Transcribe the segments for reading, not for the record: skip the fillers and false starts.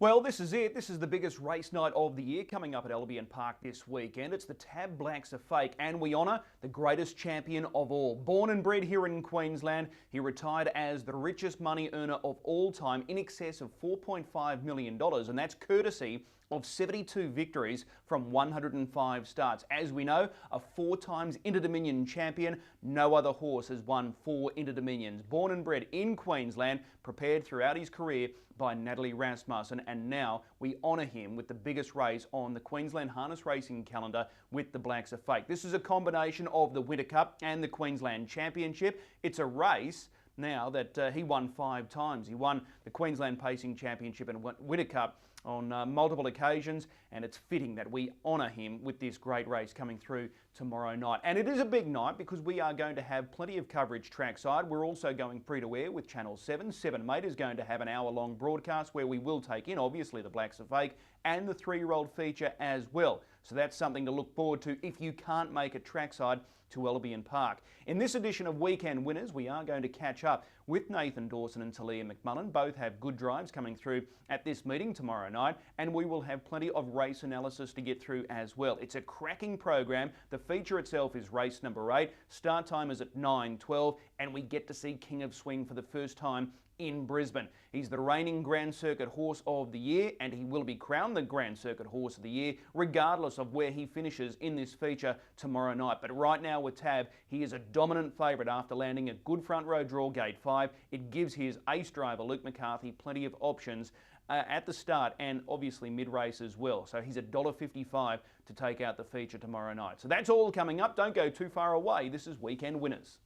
Well, this is it. This is the biggest race night of the year coming up at Albion Park this weekend. It's the Tab Blacks Are Fake, and we honour the greatest champion of all. Born and bred here in Queensland, he retired as the richest money earner of all time, in excess of $4.5 million, and that's courtesy of 72 victories from 105 starts. As we know, a 4 times Inter-Dominion champion, no other horse has won 4 Inter-Dominions. Born and bred in Queensland, prepared throughout his career by Natalie Rasmussen, and now we honour him with the biggest race on the Queensland harness racing calendar with the Blacks Are Fake. This is a combination of the Winter Cup and the Queensland Championship. It's a race now that he won 5 times. He won the Queensland Pacing Championship and Winter Cup on multiple occasions, and it's fitting that we honour him with this great race coming through tomorrow night. And it is a big night because we are going to have plenty of coverage trackside. We're also going free-to-air with Channel 7. 7 Mate is going to have an hour-long broadcast where we will take in, obviously, the Blacks Are Fake and the 3-year-old feature as well. So that's something to look forward to if you can't make it trackside to Albion Park. In this edition of Weekend Winners, we are going to catch up with Nathan Dawson and Taleah McMullen. Both have good drives coming through at this meeting tomorrow night, and we will have plenty of race analysis to get through as well. It's a cracking program. The feature itself is race number 8. Start time is at 9:12, and we get to see King of Swing for the first time in Brisbane. He's the reigning Grand Circuit Horse of the Year, and he will be crowned the Grand Circuit Horse of the Year regardless of where he finishes in this feature tomorrow night. But right now with Tab, he is a dominant favourite after landing a good front row draw, gate 5. It gives his ace driver Luke McCarthy plenty of options at the start and obviously mid-race as well. So he's $1.55 to take out the feature tomorrow night. So that's all coming up. Don't go too far away. This is Weekend Winners.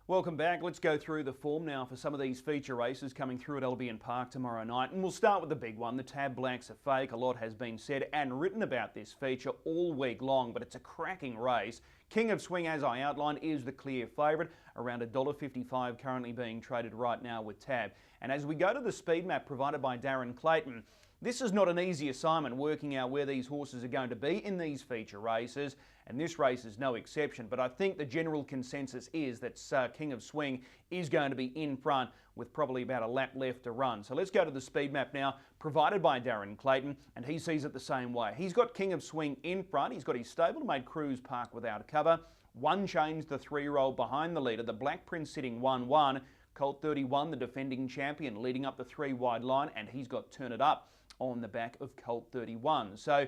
Welcome back. Let's go through the form now for some of these feature races coming through at Albion Park tomorrow night. And we'll start with the big one, the Tab Blacks Are Fake. A lot has been said and written about this feature all week long, but it's a cracking race. King of Swing, as I outlined, is the clear favourite, around $1.55 currently being traded right now with Tab. And as we go to the speed map provided by Darren Clayton, this is not an easy assignment, working out where these horses are going to be in these feature races, and this race is no exception. But I think the general consensus is that King of Swing is going to be in front with probably about a lap left to run. So let's go to the speed map now, provided by Darren Clayton, and he sees it the same way. He's got King of Swing in front. He's got his stablemate Cruise Park without cover. One Change, the 3-year-old behind the leader. The Black Prince sitting 1-1. Colt 31, the defending champion, leading up the 3-wide line, and he's got Turn It Up on the back of Colt 31. So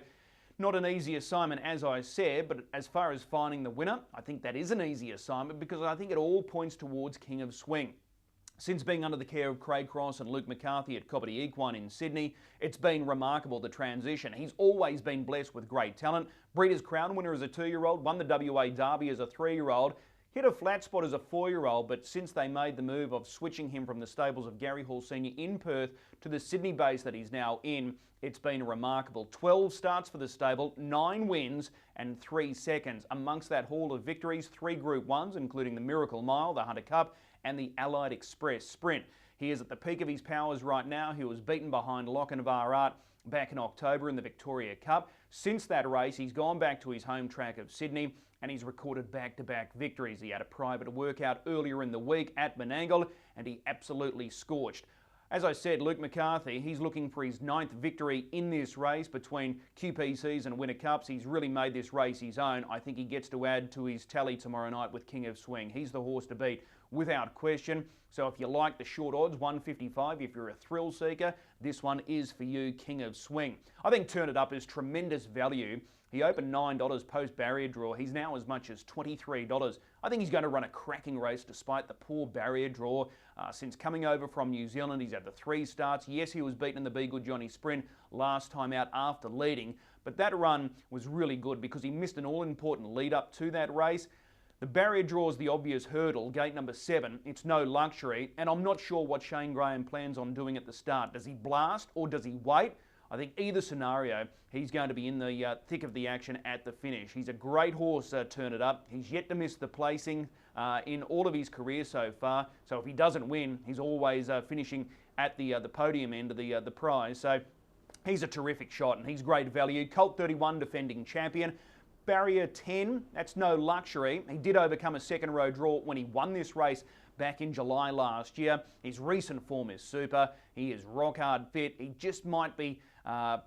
not an easy assignment, as I said, but as far as finding the winner, I think that is an easy assignment because I think it all points towards King of Swing. Since being under the care of Craig Cross and Luke McCarthy at 1Equine in Sydney, it's been remarkable, the transition. He's always been blessed with great talent. Breeders' Crown winner as a 2-year-old, won the WA Derby as a 3-year-old, hit a flat spot as a 4-year-old, but since they made the move of switching him from the stables of Gary Hall Sr. in Perth to the Sydney base that he's now in, it's been remarkable. 12 starts for the stable, 9 wins and 3 seconds. Amongst that haul of victories, 3 Group 1s, including the Miracle Mile, the Hunter Cup, and the Allied Express Sprint. He is at the peak of his powers right now. He was beaten behind Lochinvar Art back in October in the Victoria Cup. Since that race, he's gone back to his home track of Sydney, and he's recorded back-to-back victories. He had a private workout earlier in the week at Menangle, and he absolutely scorched. As I said, Luke McCarthy, he's looking for his 9th victory in this race between QPCs and Winter Cups. He's really made this race his own. I think he gets to add to his tally tomorrow night with King of Swing. He's the horse to beat without question. So if you like the short odds, 155, if you're a thrill seeker, this one is for you, King of Swing. I think Turn It Up is tremendous value. He opened $9 post-barrier draw. He's now as much as $23. I think he's going to run a cracking race despite the poor barrier draw. Since coming over from New Zealand, he's had the 3 starts. Yes, he was beaten in the Be Good Johnny Sprint last time out after leading, but that run was really good because he missed an all-important lead-up to that race. The barrier draw is the obvious hurdle, gate number 7. It's no luxury, and I'm not sure what Shane Graham plans on doing at the start. Does he blast or does he wait? I think either scenario, he's going to be in the thick of the action at the finish. He's a great horse, Turn It Up. He's yet to miss the placing in all of his career so far. So if he doesn't win, he's always finishing at the podium end of the prize. So he's a terrific shot and he's great value. Colt 31, defending champion. Barrier 10, that's no luxury. He did overcome a second row draw when he won this race back in July last year. His recent form is super. He is rock hard fit. He just might be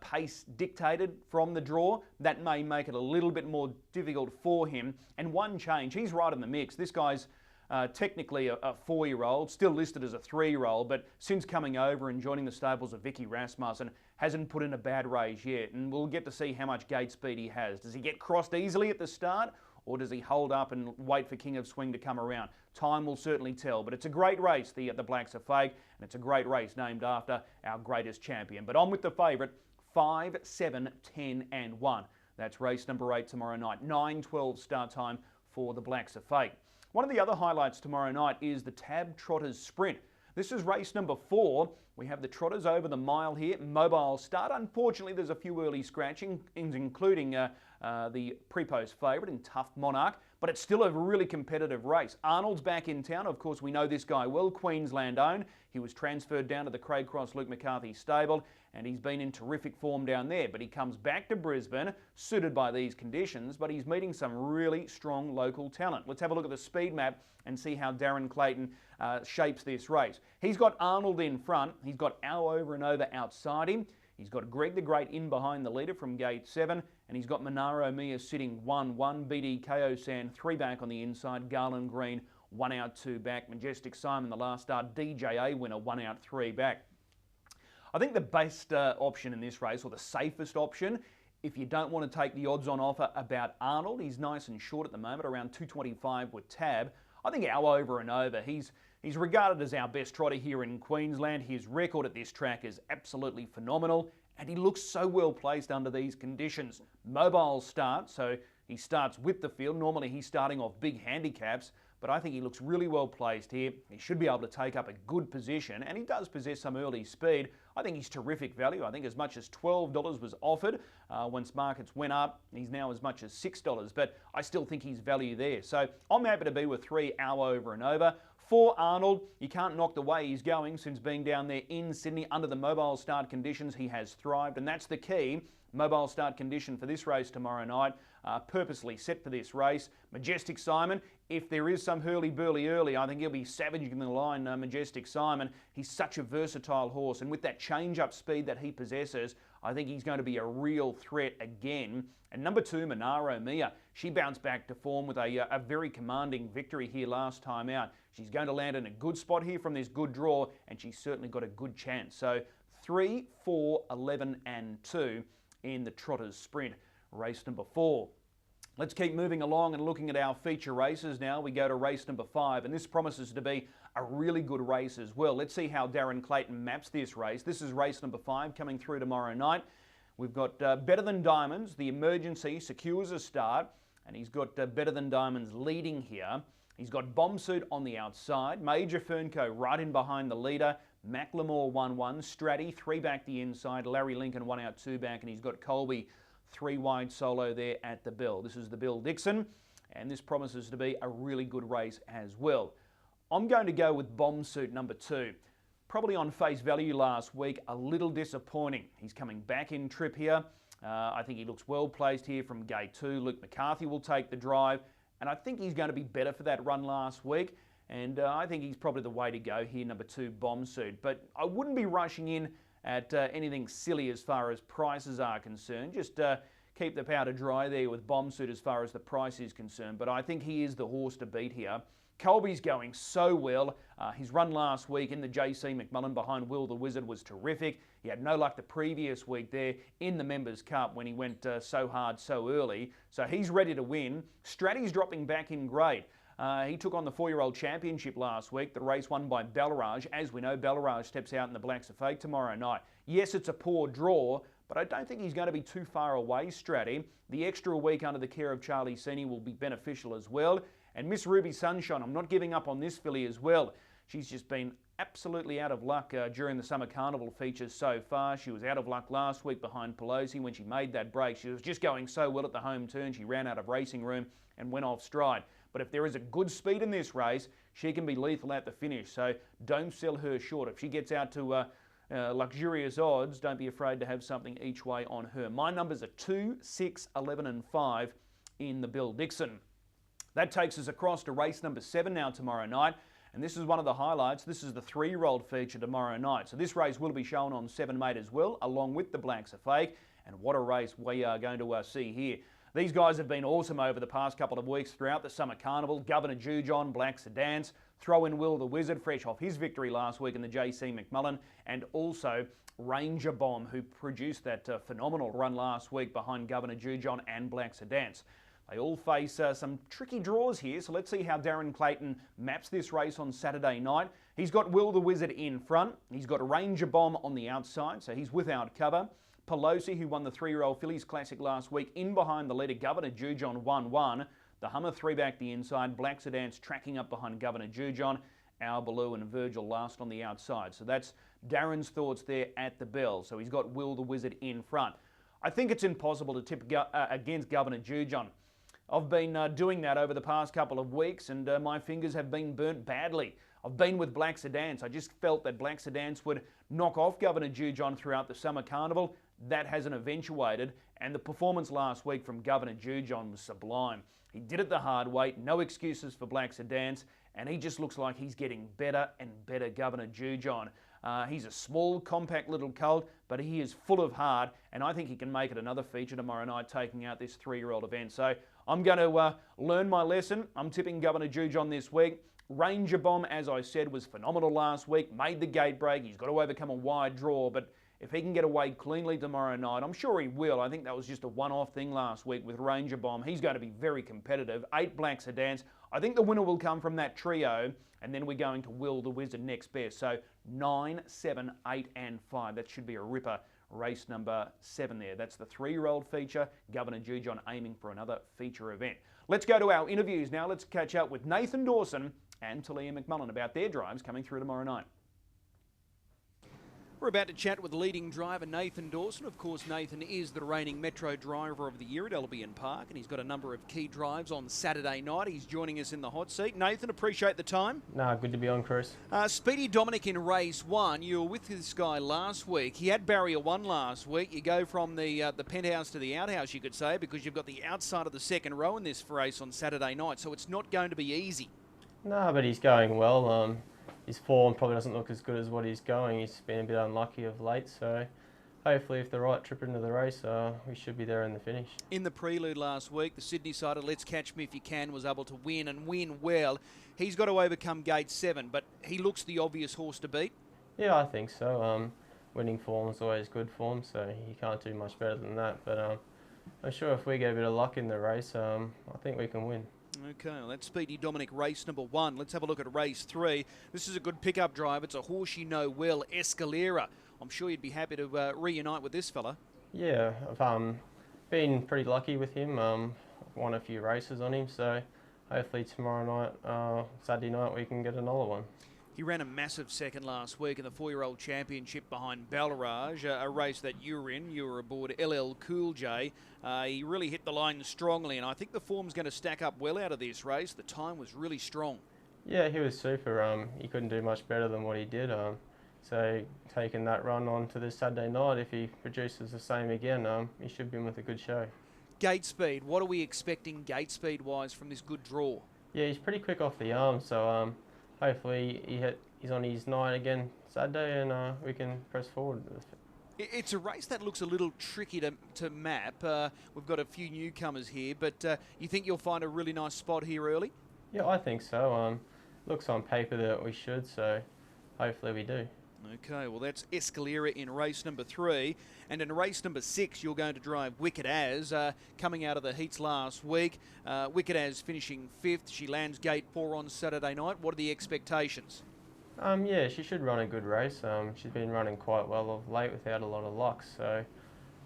pace dictated from the draw. That may make it a little bit more difficult for him. And one change, he's right in the mix. This guy's technically a 4-year-old, still listed as a 3-year-old, but since coming over and joining the stables of Vicky Rasmussen, hasn't put in a bad race yet. And we'll get to see how much gate speed he has. Does he get crossed easily at the start, or does he hold up and wait for King of Swing to come around? Time will certainly tell, but it's a great race, the Blacks Are Fake, and it's a great race named after our greatest champion. But on with the favourite, 5, 7, 10 and 1. That's race number 8 tomorrow night, 9:12 start time for the Blacks Are Fake. One of the other highlights tomorrow night is the Tabtrotters Sprint. This is race number 4. We have the Trotters over the mile here. Mobile start. Unfortunately, there's a few early scratching, including the pre-post favourite in Tough Monarch, but it's still a really competitive race. Arnold's back in town. Of course, we know this guy well, Queensland owned. He was transferred down to the Craig Cross Luke McCarthy stable, and he's been in terrific form down there. But he comes back to Brisbane, suited by these conditions, but he's meeting some really strong local talent. Let's have a look at the speed map and see how Darren Clayton shapes this race. He's got Arnold in front. He's got Our Over and Over outside him. He's got Greg the Great in behind the leader from gate 7, and he's got Monaro Mia sitting 1-1, BD KO San 3 back on the inside, Garland Green 1 out 2 back, Majestic Simon the last start, DJA winner 1 out 3 back. I think the best option in this race, or the safest option, if you don't want to take the odds on offer about Arnold, he's nice and short at the moment, around 225 with Tab. I think Our Over and Over, he's regarded as our best trotter here in Queensland. His record at this track is absolutely phenomenal, and he looks so well placed under these conditions. Mobile start, so he starts with the field. Normally he's starting off big handicaps, but I think he looks really well placed here. He should be able to take up a good position, and he does possess some early speed. I think he's terrific value. I think as much as $12 was offered once markets went up. He's now as much as $6, but I still think he's value there. So I'm happy to be with 3 Our Over and Over. 4 Arnold, you can't knock the way he's going since being down there in Sydney under the mobile start conditions. He has thrived, and that's the key. Mobile start condition for this race tomorrow night, purposely set for this race. Majestic Simon, if there is some hurly-burly early, I think he'll be savaging the line, Majestic Simon. He's such a versatile horse, and with that change-up speed that he possesses, I think he's going to be a real threat again. And number 2, Monaro Mia, she bounced back to form with a very commanding victory here last time out. She's going to land in a good spot here from this good draw, and she's certainly got a good chance. So 3, 4, 11 and 2 in the Trotters Sprint, race number 4. Let's keep moving along and looking at our feature races now. We go to race number 5, and this promises to be a really good race as well. Let's see how Darren Clayton maps this race. This is race number 5 coming through tomorrow night. We've got Better Than Diamonds. The Emergency secures a start, and he's got Better Than Diamonds leading here. He's got Bomb Suit on the outside. Major Fernco right in behind the leader. Macklemore 1-1. Stratty 3 back the inside. Larry Lincoln 1 out 2 back, and he's got Colby 3 wide solo there at the bell. This is the Bill Dixon, and this promises to be a really good race as well. I'm going to go with Bomb Suit number 2. Probably on face value last week, a little disappointing. He's coming back in trip here. I think he looks well placed here from gate 2. Luke McCarthy will take the drive, and I think he's going to be better for that run last week. And I think he's probably the way to go here, number 2, Bomb Suit. But I wouldn't be rushing in at anything silly as far as prices are concerned. Just keep the powder dry there with Bomb Suit as far as the price is concerned. But I think he is the horse to beat here. Colby's going so well. His run last week in the JC McMullen behind Will the Wizard was terrific. He had no luck the previous week there in the Members' Cup when he went so hard so early. So he's ready to win. Stratty's dropping back in grade. He took on the 4-year-old championship last week, the race won by Ballarage. As we know, Ballarage steps out in the Blacks Are Fake tomorrow night. Yes, it's a poor draw, but I don't think he's going to be too far away, Stratty. The extra week under the care of Charlie Sini will be beneficial as well. And Miss Ruby Sunshine, I'm not giving up on this filly as well. She's just been absolutely out of luck during the Summer Carnival features so far. She was out of luck last week behind Pelosi when she made that break. She was just going so well at the home turn, she ran out of racing room and went off stride. But if there is a good speed in this race, she can be lethal at the finish. So don't sell her short. If she gets out to luxurious odds, don't be afraid to have something each way on her. My numbers are 2, 6, 11 and 5 in the Bill Dixon. That takes us across to race number 7 now tomorrow night. And this is one of the highlights. This is the 3-year-old feature tomorrow night. So this race will be shown on 7 Mate as well, along with the Blacks Are Fake. And what a race we are going to see here. These guys have been awesome over the past couple of weeks throughout the Summer Carnival. Governor Jujon, Blacks Are Dance, throw in Will the Wizard, fresh off his victory last week in the JC McMullen, and also Ranger Bomb, who produced that phenomenal run last week behind Governor Jujon and Blacks Are Dance. They all face some tricky draws here, so let's see how Darren Clayton maps this race on Saturday night. He's got Will the Wizard in front. He's got Ranger Bomb on the outside, so he's without cover. Pelosi, who won the 3-year-old Fillies Classic last week, in behind the leader, Governor Jujon 1-1. The Hummer 3 back the inside. Blacks Are Dance tracking up behind Governor Jujon. Our Baloo and Virgil last on the outside. So that's Darren's thoughts there at the bell. So he's got Will the Wizard in front. I think it's impossible to tip against Governor Jujon. I've been doing that over the past couple of weeks, and my fingers have been burnt badly. I've been with Blacks Are Dance. I just felt that Blacks Are Dance would knock off Governor Jujon throughout the Summer Carnival. That hasn't eventuated, and the performance last week from Governor Jujon was sublime. He did it the hard way, no excuses for Blacks Are Dance, and he just looks like he's getting better and better, Governor Jujon. He's a small, compact little colt, but he is full of heart, and I think he can make it another feature tomorrow night, taking out this 3-year-old event. So I'm going to learn my lesson. I'm tipping Governor Jujon this week. Ranger Bomb, as I said, was phenomenal last week, made the gate break. He's got to overcome a wide draw, but if he can get away cleanly tomorrow night, I'm sure he will. I think that was just a one-off thing last week with Ranger Bomb. He's going to be very competitive. 8 Blacks Are Dance. I think the winner will come from that trio, and then we're going to Will the Wizard next best. So 9, 7, 8 and 5. That should be a ripper. Race number 7 there. That's the 3-year-old feature. Governor Jujon aiming for another feature event. Let's go to our interviews now. Let's catch up with Nathan Dawson and Taleah McMullen about their drives coming through tomorrow night. We're about to chat with leading driver Nathan Dawson. Of course, Nathan is the reigning Metro Driver of the Year at Albion Park, and he's got a number of key drives on Saturday night. He's joining us in the hot seat. Nathan, appreciate the time. Nah, good to be on, Chris. Speedy Dominic in race 1. You were with this guy last week. He had barrier 1 last week. You go from the penthouse to the outhouse, you could say, because you've got the outside of the second row in this race on Saturday night, so it's not going to be easy. Nah, but he's going well. His form probably doesn't look as good as what he's going. He's been a bit unlucky of late, so hopefully if the right trip into the race, we should be there in the finish. In the prelude last week, the Sydney-sided Let's Catch Me If You Can was able to win and win well. He's got to overcome gate 7, but he looks the obvious horse to beat. Yeah, I think so. Winning form is always good form, so he can't do much better than that. But I'm sure if we get a bit of luck in the race, I think we can win. Okay, well, that's Speedy Dominic race number 1. Let's have a look at race 3. This is a good pickup drive. It's a horse you know well, Escalera. I'm sure you'd be happy to reunite with this fella. Yeah, I've been pretty lucky with him. I've won a few races on him, so hopefully tomorrow night, Saturday night, we can get another one. He ran a massive second last week in the 4-year-old championship behind Balraj, a race that you were in. You were aboard LL Cool J. He really hit the line strongly, and I think the form's going to stack up well out of this race. The time was really strong. Yeah, he was super. He couldn't do much better than what he did. So taking that run on to this Saturday night, if he produces the same again, he should be in with a good show. Gate speed, what are we expecting gate speed-wise from this good draw? Yeah, he's pretty quick off the arm, so hopefully he's on his 9 again Saturday, and we can press forward. It's a race that looks a little tricky to map. We've got a few newcomers here, but you think you'll find a really nice spot here early? Yeah, I think so. Looks on paper that we should, so hopefully we do. Okay, well that's Escalera in race number 3. And in race number 6, you're going to drive Wicked As, coming out of the heats last week. Wicked As finishing 5th. She lands gate 4 on Saturday night. What are the expectations? Yeah, she should run a good race. She's been running quite well of late without a lot of luck. So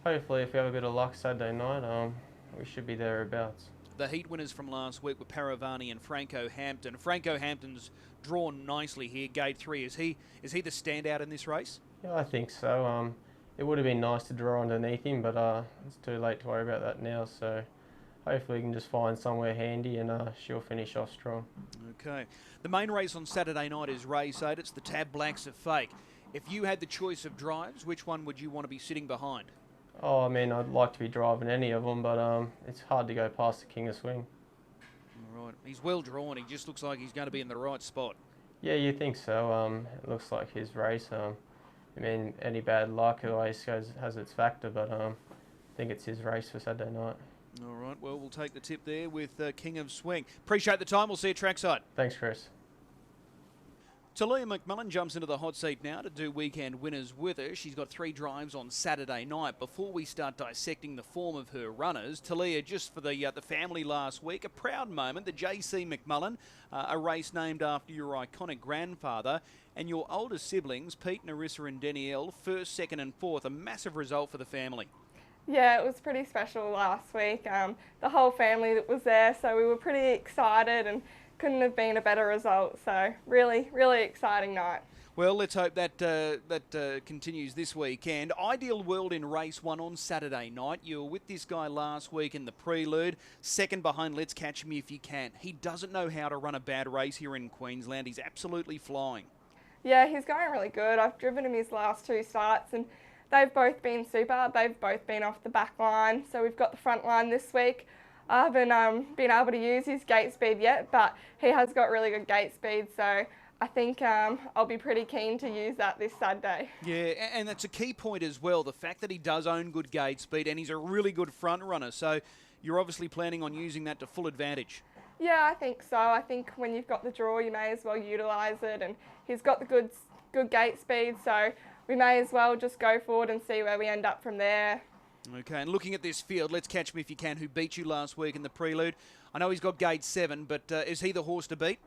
hopefully if we have a bit of luck Saturday night, we should be thereabouts. The heat winners from last week were Paravani and Franco Hampton. Franco Hampton's drawn nicely here, gate 3. Is he the standout in this race? Yeah, I think so. It would have been nice to draw underneath him, but it's too late to worry about that now. So hopefully we can just find somewhere handy and she'll finish off strong. Okay. The main race on Saturday night is race 8. It's the Tab Blacks Are Fake. If you had the choice of drives, which one would you want to be sitting behind? Oh, I mean, I'd like to be driving any of them, but it's hard to go past the King of Swing. All right, he's well drawn. He just looks like he's going to be in the right spot. Yeah, you think so. It looks like his race. I mean, any bad luck always has its factor, but I think it's his race for Saturday night. All right, well, we'll take the tip there with King of Swing. Appreciate the time. We'll see you trackside. Thanks, Chris. Taleah McMullen jumps into the hot seat now to do weekend winners with her. She's got 3 drives on Saturday night. Before we start dissecting the form of her runners, Taleah, just for the family last week, a proud moment, the JC McMullen, a race named after your iconic grandfather, and your older siblings, Pete, Narissa and Danielle, 1st, 2nd and 4th, a massive result for the family. Yeah, it was pretty special last week. The whole family that was there, so we were pretty excited and couldn't have been a better result. So really, really exciting night. Well, let's hope that continues this weekend. Ideal World in race 1 on Saturday night. You were with this guy last week in the prelude, 2nd behind Let's Catch Me If You Can. He doesn't know how to run a bad race here in Queensland. He's absolutely flying. Yeah, he's going really good. I've driven him his last 2 starts and they've both been super. They've both been off the back line. So we've got the front line this week. I haven't been able to use his gate speed yet, but he has got really good gate speed. So I think I'll be pretty keen to use that this Saturday. Yeah, and that's a key point as well, the fact that he does own good gate speed and he's a really good front runner. So you're obviously planning on using that to full advantage. Yeah, I think so. I think when you've got the draw, you may as well utilise it. And he's got the good gate speed, so we may as well just go forward and see where we end up from there. Okay, and looking at this field, Let's Catch Me If You Can, who beat you last week in the prelude. I know he's got gate 7, but is he the horse to beat?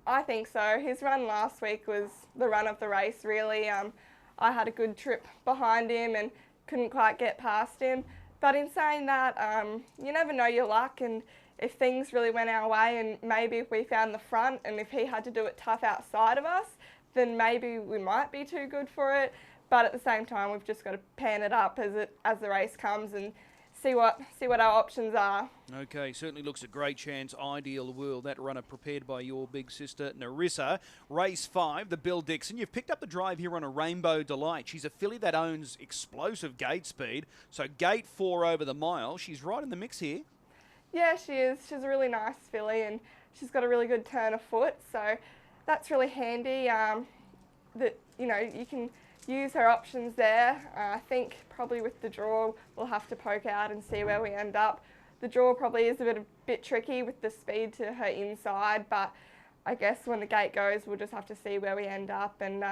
I think so. His run last week was the run of the race, really. I had a good trip behind him and couldn't quite get past him. But in saying that, you never know your luck, and if things really went our way and maybe if we found the front and if he had to do it tough outside of us, then maybe we might be too good for it. But at the same time, we've just got to pan it up as the race comes and see what our options are. Okay, certainly looks a great chance. Ideal World, that runner prepared by your big sister Narissa. Race 5, the Bill Dixon. You've picked up the drive here on a Rainbow Delight. She's a filly that owns explosive gate speed. So gate 4 over the mile. She's right in the mix here. Yeah, she is. She's a really nice filly and she's got a really good turn of foot. So that's really handy. That you can use her options there. I think probably with the draw we'll have to poke out and see where we end up. The draw probably is a bit tricky with the speed to her inside, but I guess when the gate goes we'll just have to see where we end up, and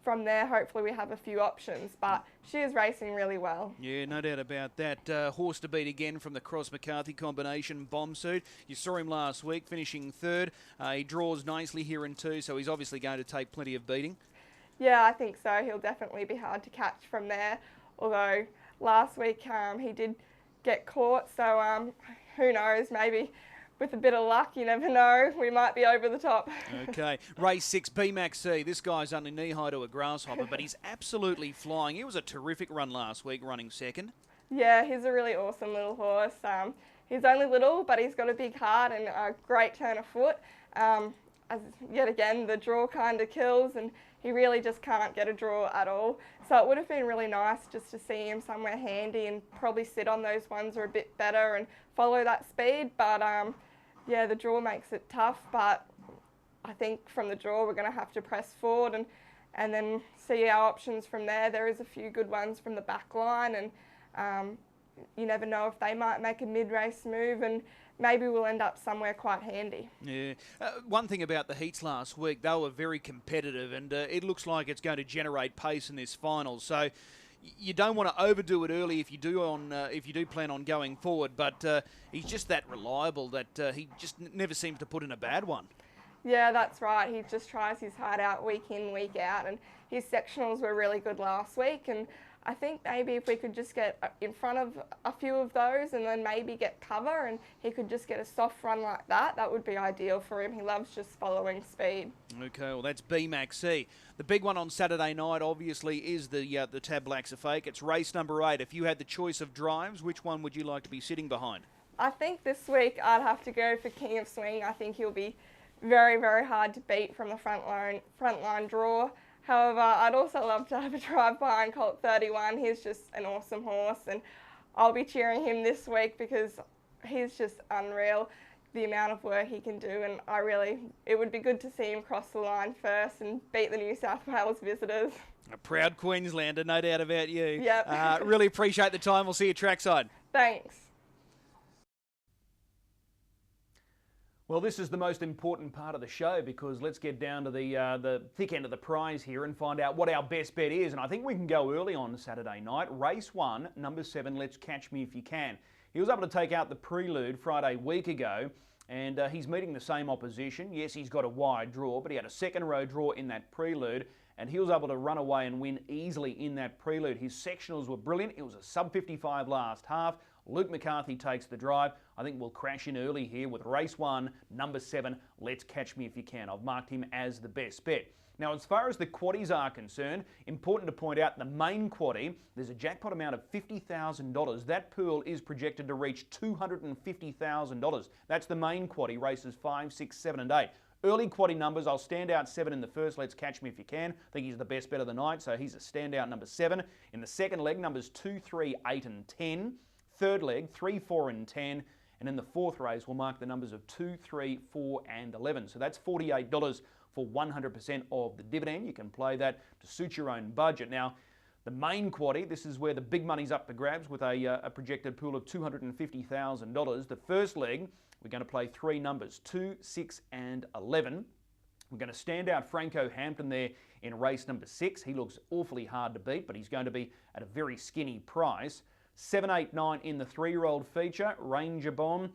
from there hopefully we have a few options, but she is racing really well. Yeah, no doubt about that. Horse to beat again from the Cross McCarthy combination, Bomb Suit. You saw him last week finishing 3rd. He draws nicely here in 2, so he's obviously going to take plenty of beating. Yeah, I think so. He'll definitely be hard to catch from there, although last week he did get caught, so who knows, maybe with a bit of luck, you never know, we might be over the top. Okay, race 6, BMAX C. This guy's only knee-high to a grasshopper, but he's absolutely flying. He was a terrific run last week, running 2nd. Yeah, he's a really awesome little horse. He's only little, but he's got a big heart and a great turn of foot. As yet again, the draw kind of kills, and he really just can't get a draw at all. So it would have been really nice just to see him somewhere handy and probably sit on those ones a bit better and follow that speed. But yeah, the draw makes it tough, but I think from the draw we're going to have to press forward and then see our options from there. There is a few good ones from the back line, and you never know if they might make a mid-race move, and maybe we'll end up somewhere quite handy. Yeah. One thing about the heats last week, they were very competitive, and it looks like it's going to generate pace in this final. So you don't want to overdo it early if you do plan on going forward. But he's just that reliable that he just never seems to put in a bad one. Yeah, that's right. He just tries his heart out week in, week out, and his sectionals were really good last week. And I think maybe if we could just get in front of a few of those and then maybe get cover and he could just get a soft run like that, that would be ideal for him. He loves just following speed. Okay, well that's BMAX C. The big one on Saturday night obviously is the Tab Black's a Fake. It's race number 8. If you had the choice of drives, which one would you like to be sitting behind? I think this week I'd have to go for King of Swing. I think he'll be very, very hard to beat from the front line draw. However, I'd also love to have a drive behind Colt 31. He's just an awesome horse, and I'll be cheering him this week because he's just unreal, the amount of work he can do, and it would be good to see him cross the line first and beat the New South Wales visitors. A proud Queenslander, no doubt about you. Yep. Really appreciate the time. We'll see you trackside. Thanks. Well, this is the most important part of the show because let's get down to the thick end of the prize here and find out what our best bet is. And I think we can go early on Saturday night. Race 1, number 7, Let's Catch Me If You Can. He was able to take out the Prelude Friday week ago, and he's meeting the same opposition. Yes, he's got a wide draw, but he had a second row draw in that Prelude, and he was able to run away and win easily in that Prelude. His sectionals were brilliant. It was a sub-55 last half. Luke McCarthy takes the drive. I think we'll crash in early here with race 1, number 7, Let's Catch Me If You Can. I've marked him as the best bet. Now, as far as the quaddies are concerned, important to point out the main quaddie, there's a jackpot amount of $50,000. That pool is projected to reach $250,000. That's the main quaddie, races 5, 6, 7 and 8. Early quaddie numbers, I'll stand out 7 in the first, Let's Catch Me If You Can. I think he's the best bet of the night, so he's a standout number 7. In the second leg, numbers 2, 3, 8 and 10. Third leg, 3, 4 and 10. And in the fourth race, we'll mark the numbers of 2, 3, 4 and 11. So that's $48 for 100% of the dividend. You can play that to suit your own budget. Now, the main quaddie, this is where the big money's up for grabs with a projected pool of $250,000. The first leg, we're going to play 3 numbers, 2, 6 and 11. We're going to stand out Franco Hampton there in race number 6. He looks awfully hard to beat, but he's going to be at a very skinny price. 7, 8, 9 in the 3-year-old feature, Ranger Bomb,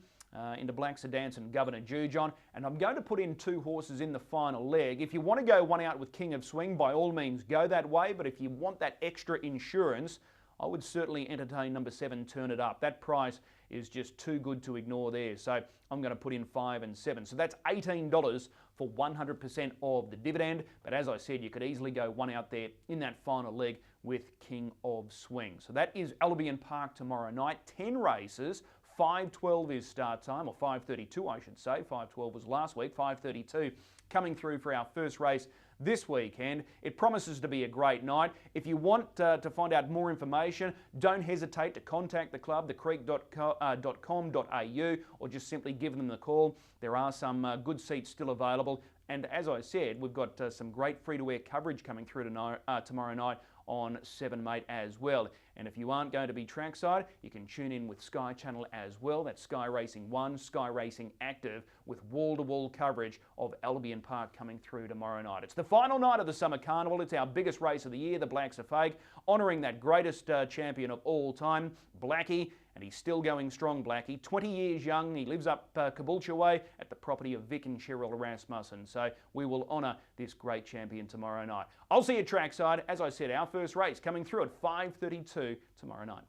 into Black Sedance and Governor Jujon. And I'm going to put in 2 horses in the final leg. If you want to go one out with King of Swing, by all means go that way. But if you want that extra insurance, I would certainly entertain number 7, Turn It Up. That price is just too good to ignore there. So I'm going to put in 5 and 7. So that's $18 for 100% of the dividend. But as I said, you could easily go one out there in that final leg with King of Swing. So that is Albion Park tomorrow night. 10 races. 5:12 is start time, or 5:32 I should say. 5:12 was last week. 5:32 coming through for our first race this weekend. It promises to be a great night. If you want to find out more information, don't hesitate to contact the club, thecreek.com.au, or just simply give them the call. There are some good seats still available. And as I said, we've got some great free-to-air coverage coming through tomorrow night on 7 Mate as well. And if you aren't going to be trackside, you can tune in with Sky Channel as well. That's Sky Racing 1, Sky Racing Active, with wall-to-wall coverage of Albion Park coming through tomorrow night. It's the final night of the Summer Carnival. It's our biggest race of the year. The Blacks are fake, honouring that greatest champion of all time, Blackie. And he's still going strong, Blackie. 20 years young. He lives up Caboolture Way at the property of Vic and Cheryl Rasmussen. So we will honour this great champion tomorrow night. I'll see you trackside. As I said, our first race coming through at 5:32 tomorrow night.